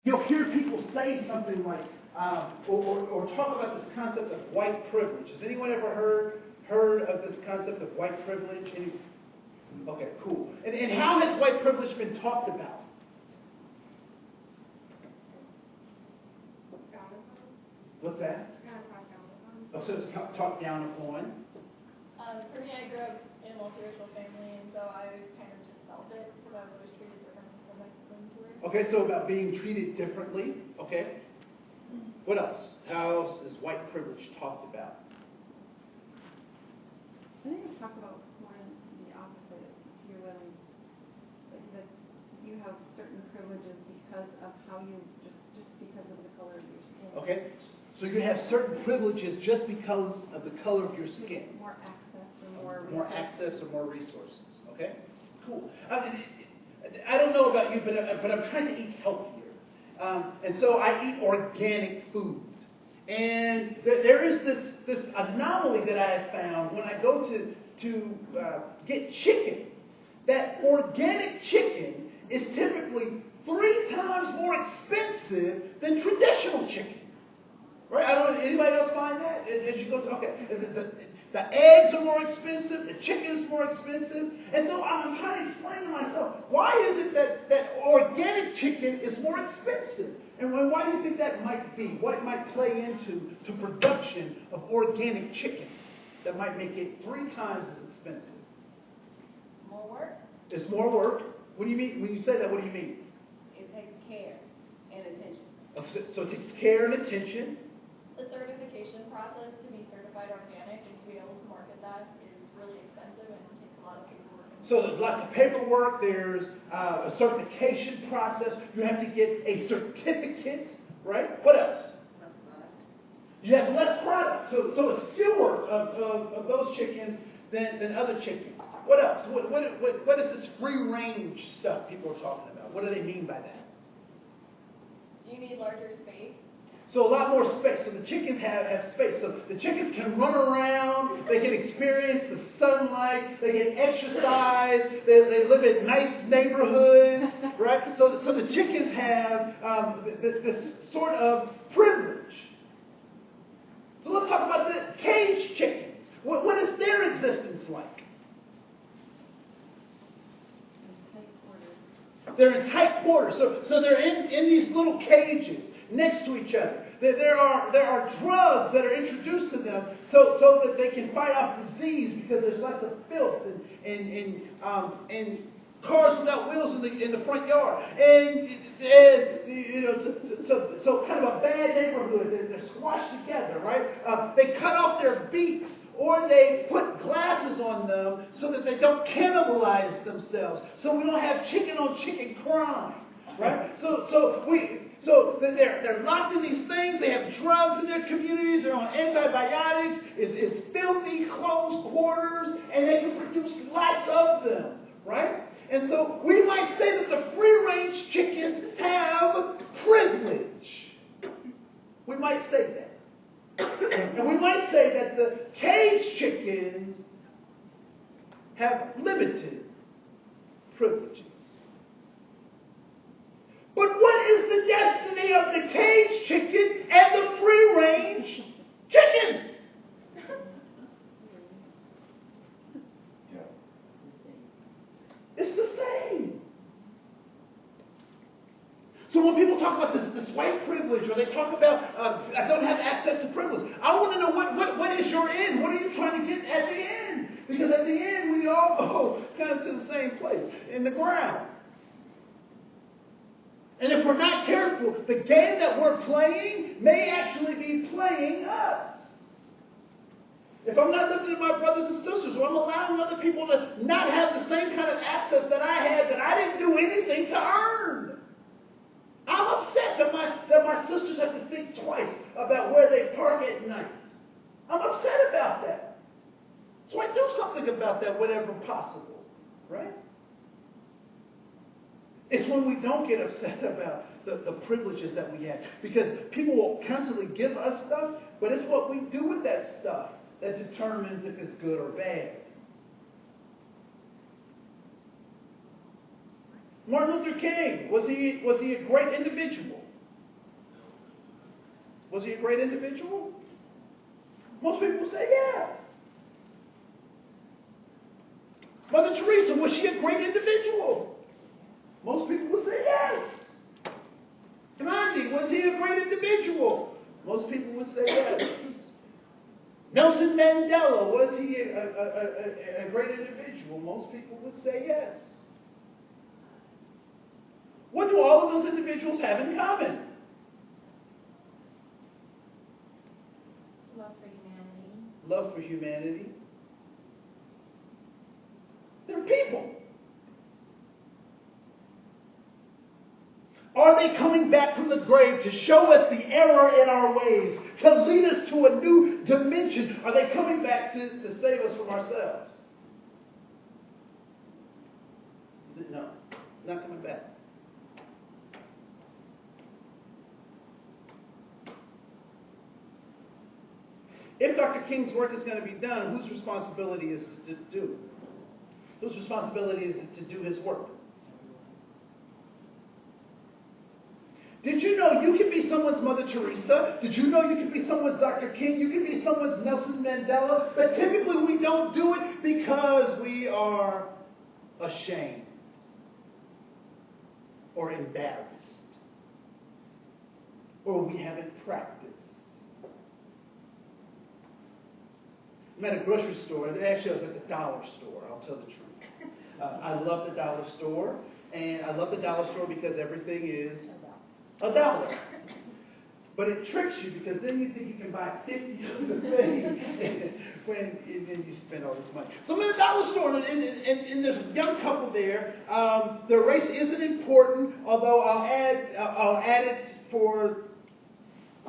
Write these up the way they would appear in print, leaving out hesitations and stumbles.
You'll hear people say something like, or talk about this concept of white privilege. Has anyone ever heard of this concept of white privilege? Okay, cool. And how has white privilege been talked about? What's that? Oh, so it's talked down upon. For me, I grew up in a multiracial family, and so I always kind of just felt it because I was always treated differently from my siblings were. Okay, so about being treated differently. Okay. What else? How else is white privilege talked about? I think it's talked about more in the opposite, if you're willing. Like that you have certain privileges because of how you, just because of the color of your skin. Okay. So you have certain privileges just because of the color of your skin. More access or more resources. More access or more resources. Okay? Cool. I don't know about you, but I'm trying to eat healthier. And so I eat organic food. And there is this anomaly that I have found when I go to get chicken, that organic chicken is typically 3 times more expensive than traditional chicken. Right? I don't know. Anybody else find that? As you go to, okay, the eggs are more expensive, the chicken is more expensive, and so I'm trying to explain to myself, why is it that organic chicken is more expensive? And why do you think that might be? What might play into production of organic chicken that might make it 3 times as expensive? More work. It's more work. What do you mean? When you say that, what do you mean? It takes care and attention. So it takes care and attention. The certification process to be certified organic and to be able to market that is really expensive and takes a lot of paperwork. So there's lots of paperwork. There's a certification process. You have to get a certificate, right? What else? Less product. You have less product. So it's fewer of those chickens than other chickens. What else? What is this free range stuff people are talking about? What do they mean by that? You need larger space. So a lot more space. So the chickens have space. So the chickens can run around. They can experience the sunlight. They can exercise. They live in nice neighborhoods, right? So the chickens have this sort of privilege. So let's talk about the cage chickens. What is their existence like? They're in tight quarters. So they're in these little cages next to each other. There are drugs that are introduced to them so that they can fight off disease because there's lots of filth and cars without wheels in the front yard. And you know, so kind of a bad neighborhood. They're squashed together, right? They cut off their beaks or they put glasses on them so that they don't cannibalize themselves. So we don't have chicken on chicken crime, right? So they're locked in these things. They have drugs in their communities. They're on antibiotics. It's filthy, closed quarters, and they can produce lots of them, right? And so we might say that the free-range chickens have privilege. We might say that. And we might say that the cage chickens have limited privileges. But what is the destiny of the cage chicken and the free-range chicken? It's the same. So when people talk about this white privilege, or they talk about I don't have access to privilege, I want to know what is your end? What are you trying to get at the end? Because at the end we all go kind of to the same place, in the ground. And if we're not careful, the game that we're playing may actually be playing us. If I'm not looking at my brothers and sisters, or I'm allowing other people to not have the same kind of access that I had, that I didn't do anything to earn. I'm upset that my sisters have to think twice about where they park at night. I'm upset about that. So I do something about that whenever possible, right? It's when we don't get upset about the privileges that we have. Because people will constantly give us stuff, but it's what we do with that stuff that determines if it's good or bad. Martin Luther King, was he a great individual? Was he a great individual? Most people say yeah. Mother Teresa, was she a great individual? Most people would say yes. Gandhi, was he a great individual? Most people would say yes. Nelson Mandela, was he a great individual? Most people would say yes. What do all of those individuals have in common? Love for humanity. Love for humanity. They're people. Are they coming back from the grave to show us the error in our ways, to lead us to a new dimension? Are they coming back to save us from ourselves? No, not coming back. If Dr. King's work is going to be done, whose responsibility is it to do? Whose responsibility is it to do his work? Did you know you can be someone's Mother Teresa? Did you know you can be someone's Dr. King? You can be someone's Nelson Mandela? But typically we don't do it because we are ashamed or embarrassed or we haven't practiced. I'm at a grocery store. Actually, I was at the dollar store. I'll tell the truth. I love the dollar store. And I love the dollar store because everything is $1. But it tricks you because then you think you can buy 50 of the thing and then you spend all this money. So I'm in a dollar store and there's a young couple there. Their race isn't important, although I'll add it for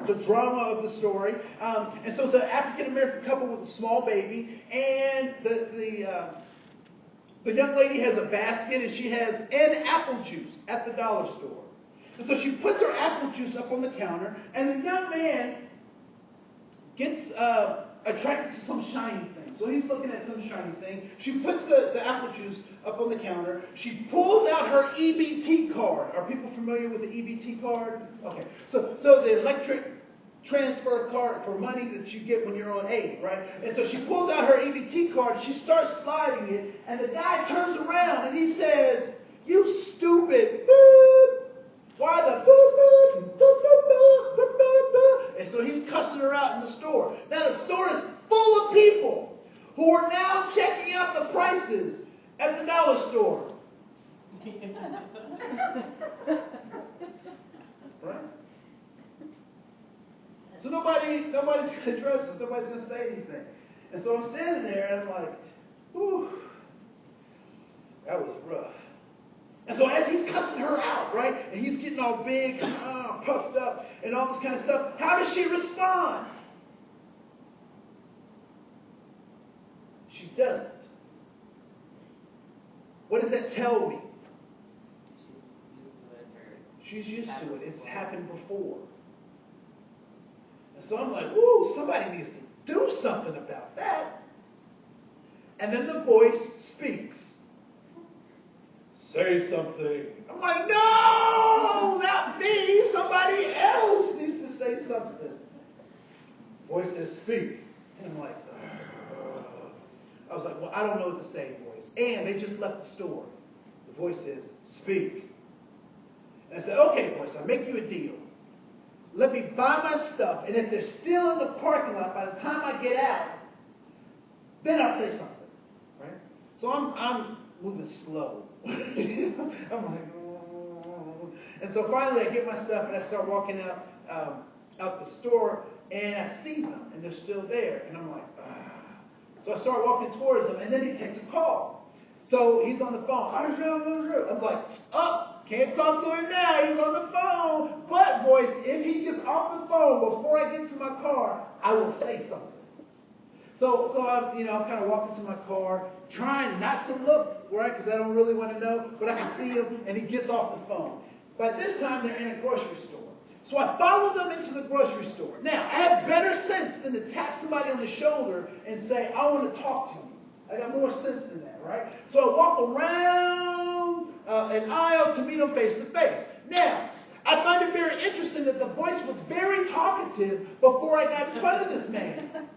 the drama of the story. And so the African-American couple with a small baby, and the young lady has a basket and she has an apple juice at the dollar store. And so she puts her apple juice up on the counter, and the young man gets attracted to some shiny thing. So he's looking at some shiny thing. She puts the apple juice up on the counter. She pulls out her EBT card. Are people familiar with the EBT card? Okay. So the electric transfer card for money that you get when you're on aid, right? And so she pulls out her EBT card. She starts sliding it, and the guy turns around and he says, "You stupid boop. Why the boop, boop, boop, boop, boop, boop, boop, boop?" And so he's cussing her out in the store. Now the store is full of people who are now checking out the prices at the dollar store. Right? So nobody's going to address us. Nobody's going to say anything. And so I'm standing there and I'm like, whew, that was rough. And so as he's cussing her out, right, and he's getting all big and puffed up and all this kind of stuff, how does she respond? She doesn't. What does that tell me? She's used to it. It's happened before. And so I'm like, woo, somebody needs to do something about that. And then the voice speaks. Say something. I'm like, no, not me. Somebody else needs to say something. Voice says, speak. And I'm like, ugh. I was like, well, I don't know what to say, voice. And they just left the store. The voice says, speak. And I said, okay, voice, I'll make you a deal. Let me buy my stuff, and if they're still in the parking lot by the time I get out, then I'll say something. Right? So I'm moving slow. I'm like, oh. And so finally I get my stuff and I start walking out the store, and I see them and they're still there, and I'm like, ah. So I start walking towards them, and then he takes a call. So he's on the phone. I'm like, can't talk to him now. He's on the phone. But voice, if he gets off the phone before I get to my car, I will say something. So I'm kind of walking to my car, trying not to look, right, because I don't really want to know, but I can see him, and he gets off the phone. By this time, they're in a grocery store. So I follow them into the grocery store. Now, I have better sense than to tap somebody on the shoulder and say, I want to talk to you. I got more sense than that, right? So I walk around an aisle to meet them face to face. Now, I I find it very interesting that the voice was very talkative before I got in front of this man.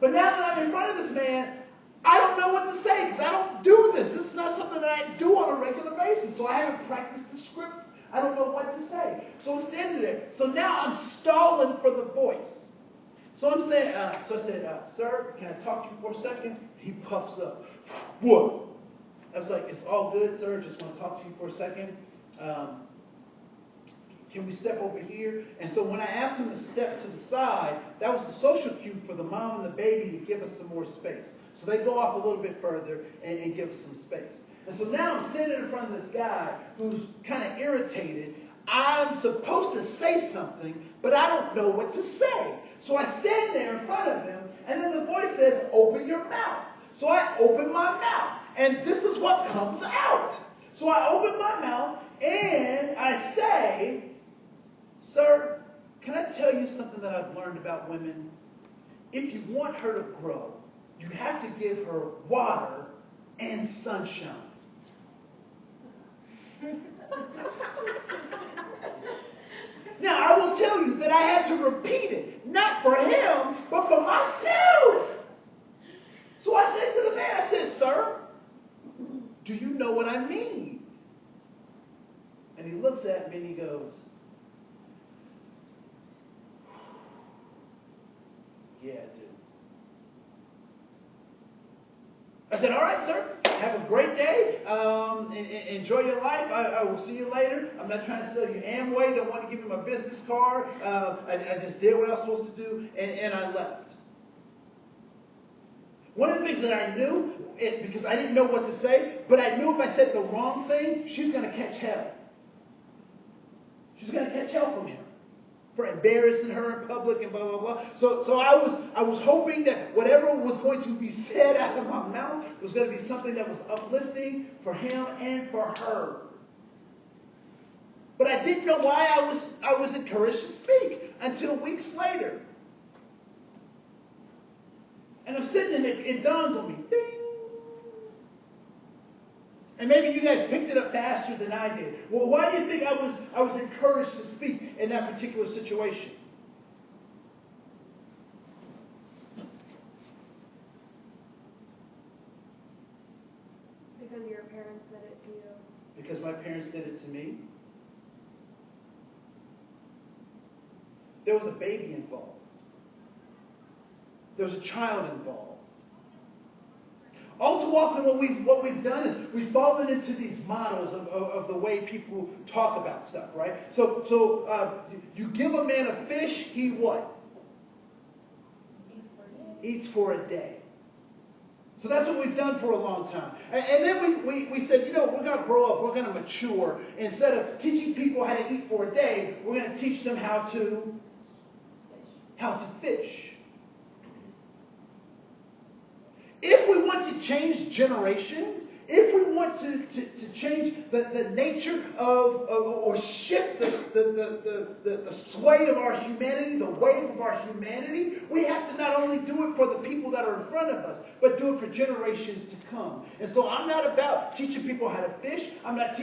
But now that I'm in front of this man, I don't know what to say because I don't do this. This is not something that I do on a regular basis. So I haven't practiced the script. I don't know what to say. So it's standing there. So now I'm stalling for the voice. So I'm saying, I said, sir, can I talk to you for a second? He puffs up. What? I was like, it's all good, sir. Just want to talk to you for a second. Can we step over here? And so when I asked him to step to the side, that was the social cue for the mom and the baby to give us some more space. So they go off a little bit further and give us some space. And so now I'm standing in front of this guy who's kind of irritated. I'm supposed to say something, but I don't know what to say. So I stand there in front of him, and then the voice says, open your mouth. So I open my mouth, and this is what comes out. So I open my mouth, and I say, sir, can I tell you something that I've learned about women? If you want her to grow, you have to give her water and sunshine. Now, I will tell you that I had to repeat it, not for him, but for myself. So I said to the man, I said, sir, do you know what I mean? And he looks at me and he goes, yeah, I do. I said, all right, sir. Have a great day. Enjoy your life. I will see you later. I'm not trying to sell you Amway. Don't want to give you my business card. I just did what I was supposed to do, and I left. One of the things that I knew, because I didn't know what to say, but I knew if I said the wrong thing, she's going to catch hell. She's going to catch hell from him for embarrassing her in public and blah, blah, blah. So I was hoping that whatever was going to be said out of my mouth was going to be something that was uplifting for him and for her. But I didn't know why I was encouraged to speak until weeks later. And I'm sitting in it, it dawns on me. Ding! And maybe you guys picked it up faster than I did. Well, why do you think I was encouraged to speak in that particular situation? Because your parents did it to you. Because my parents did it to me. There was a baby involved. There was a child involved. All too often what we've done is we've fallen into these models of the way people talk about stuff, right? So you give a man a fish, he what? Eats for a day. So that's what we've done for a long time. And then we said, we're going to grow up, we're going to mature. Instead of teaching people how to eat for a day, we're going to teach them how to fish. If we want to change generations, if we want to change the nature of or shift the sway of our humanity, the wave of our humanity, we have to not only do it for the people that are in front of us, but do it for generations to come. And so I'm not about teaching people how to fish. I'm not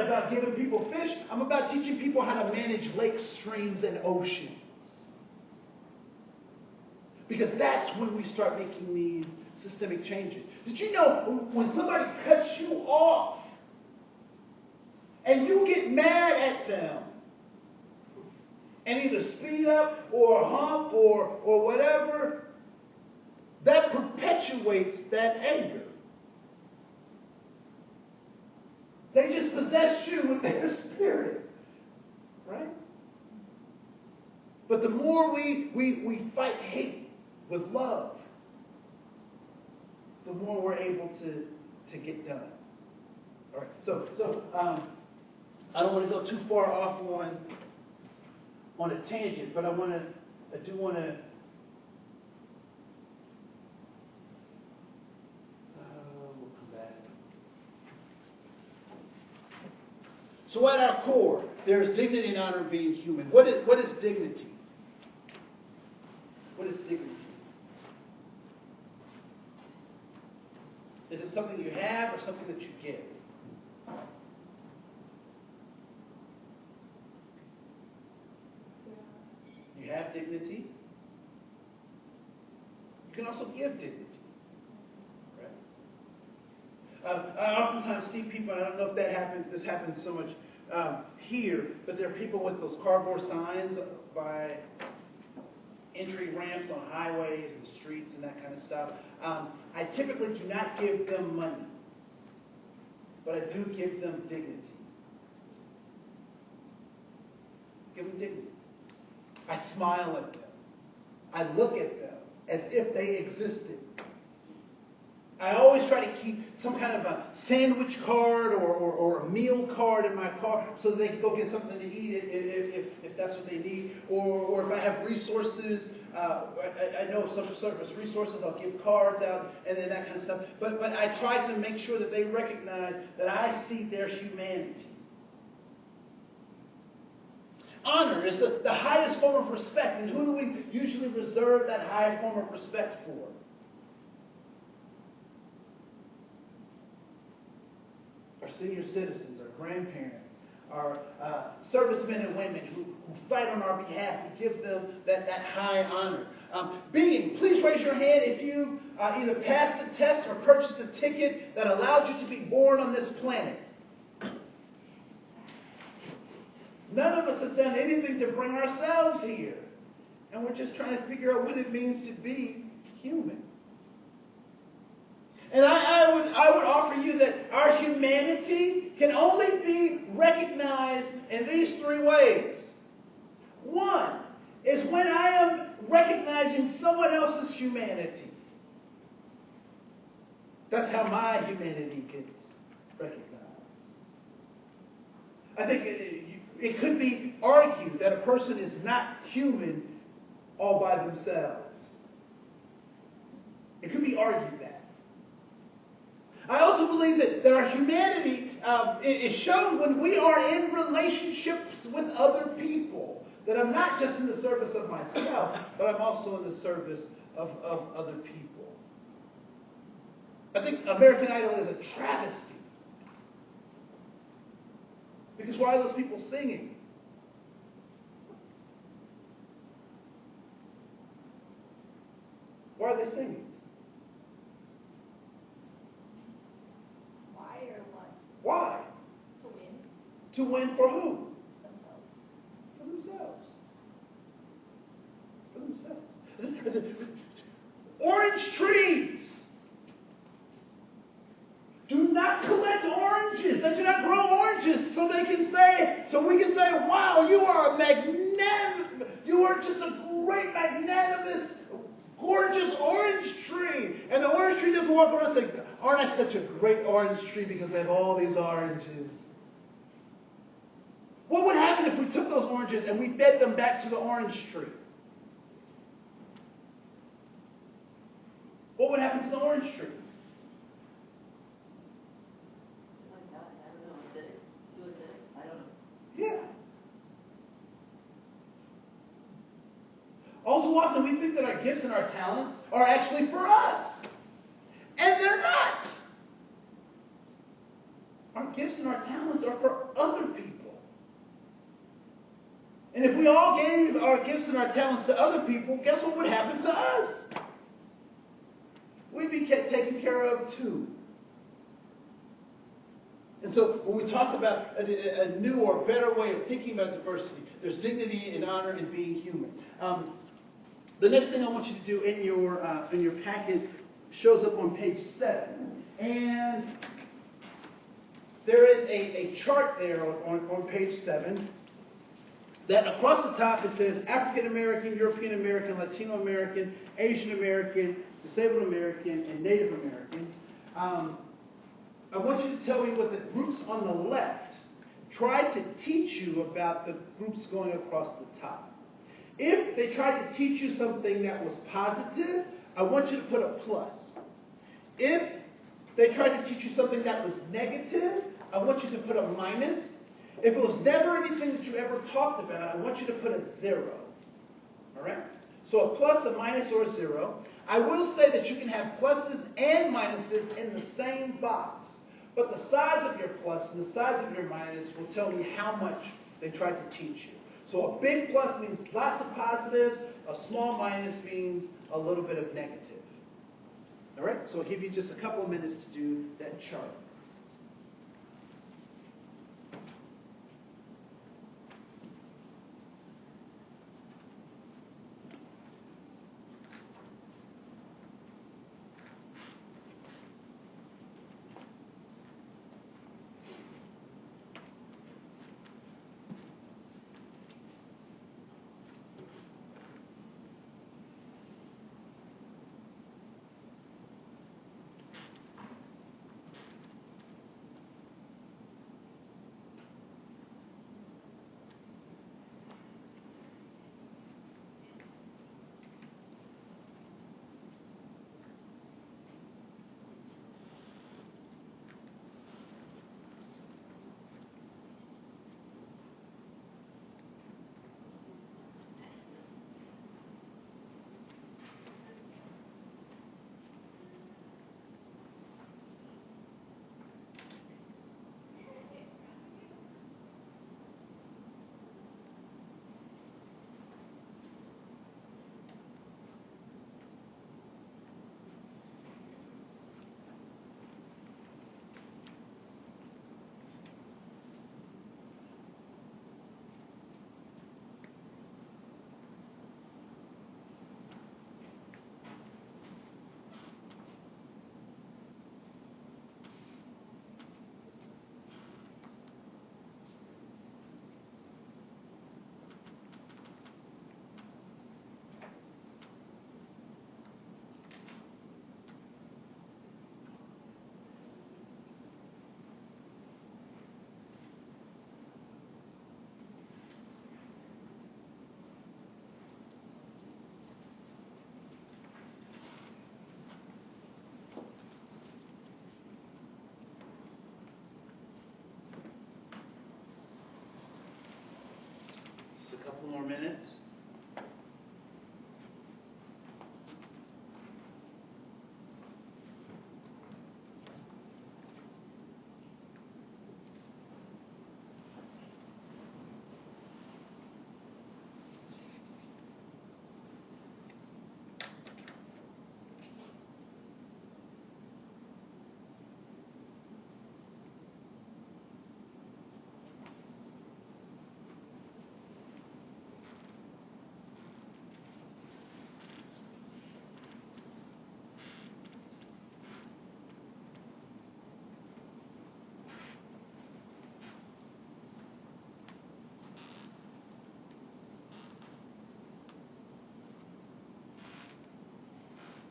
about giving people fish. I'm about teaching people how to manage lakes, streams, and oceans. Because that's when we start making these systemic changes. Did you know when somebody cuts you off and you get mad at them and either speed up or hump or whatever, that perpetuates that anger. They just possess you with their spirit. Right? But the more we fight hate with love, the more we're able to get done. All right. So I don't want to go too far off on a tangent, but I do want to. We'll come back. So at our core, there is dignity and honor in being human. What is dignity? What is dignity? Is it something you have or something that you give? have dignity, you can also give dignity. Right? I oftentimes see people, and I don't know if this happens so much here, but there are people with those cardboard signs by entry ramps on highways and streets and that kind of stuff. I typically do not give them money, but I do give them dignity. Give them dignity. I smile at them. I look at them as if they existed. I always try to keep some kind of a sandwich card or a meal card in my car so that they can go get something to eat if that's what they need. Or if I have resources, I know social service resources, I'll give cards out and then that kind of stuff. But I try to make sure that they recognize that I see their humanity. Honor is the highest form of respect. And who do we usually reserve that high form of respect for? Our senior citizens, our grandparents, our servicemen and women who fight on our behalf. We give them that high honor. Being, please raise your hand if you either passed the test or purchased a ticket that allowed you to be born on this planet. None of us have done anything to bring ourselves here. And we're just trying to figure out what it means to be human. And I would offer you that our humanity can only be recognized in these three ways. One is when I am recognizing someone else's humanity. That's how my humanity gets recognized. I think it could be argued that a person is not human all by themselves. It could be argued that. I also believe that our humanity is shown when we are in relationships with other people. That I'm not just in the service of myself, but I'm also in the service of other people. I think American Idol is a travesty. Because why are those people singing? Why are they singing? Why or what? Why? To win. To win for who? Themselves. For themselves. For themselves. Orange trees do not collect oranges. They do not grow oranges so we can say, wow, you are a magnanimous, you are just a great, magnanimous, gorgeous orange tree. And the orange tree doesn't walk around and say, aren't I such a great orange tree because I have all these oranges? What would happen if we took those oranges and we fed them back to the orange tree? What would happen to the orange tree? Yeah. All too often we think that our gifts and our talents are actually for us. And they're not. Our gifts and our talents are for other people. And if we all gave our gifts and our talents to other people, guess what would happen to us? We'd be taken care of too. And so when we talk about a new or better way of thinking about diversity, there's dignity and honor in being human. The next thing I want you to do in your packet shows up on page 7. And there is a chart there on page 7 that across the top it says African American, European American, Latino American, Asian American, Disabled American, and Native Americans. I want you to tell me what the groups on the left tried to teach you about the groups going across the top. If they tried to teach you something that was positive, I want you to put a plus. If they tried to teach you something that was negative, I want you to put a minus. If it was never anything that you ever talked about, I want you to put a 0. All right? So a plus, a minus, or a 0. I will say that you can have pluses and minuses in the same box. But the size of your plus and the size of your minus will tell me how much they tried to teach you. So a big plus means lots of positives. A small minus means a little bit of negative. All right? So I'll give you just a couple of minutes to do that chart. Just a couple more minutes.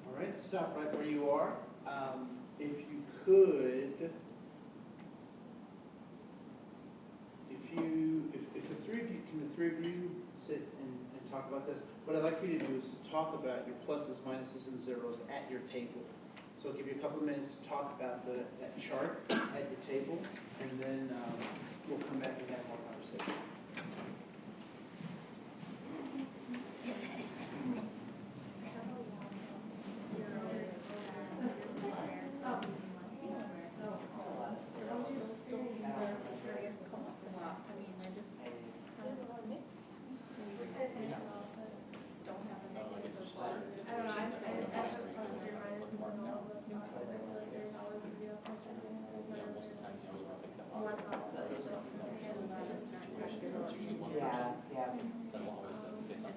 All right, stop right where you are. If you could, if the three of you, can the three of you sit and talk about this? What I'd like for you to do is to talk about your pluses, minuses, and zeros at your table. So I'll give you a couple of minutes to talk about that chart at your table, and then we'll come back and have more conversation.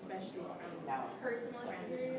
Especially from personal experience.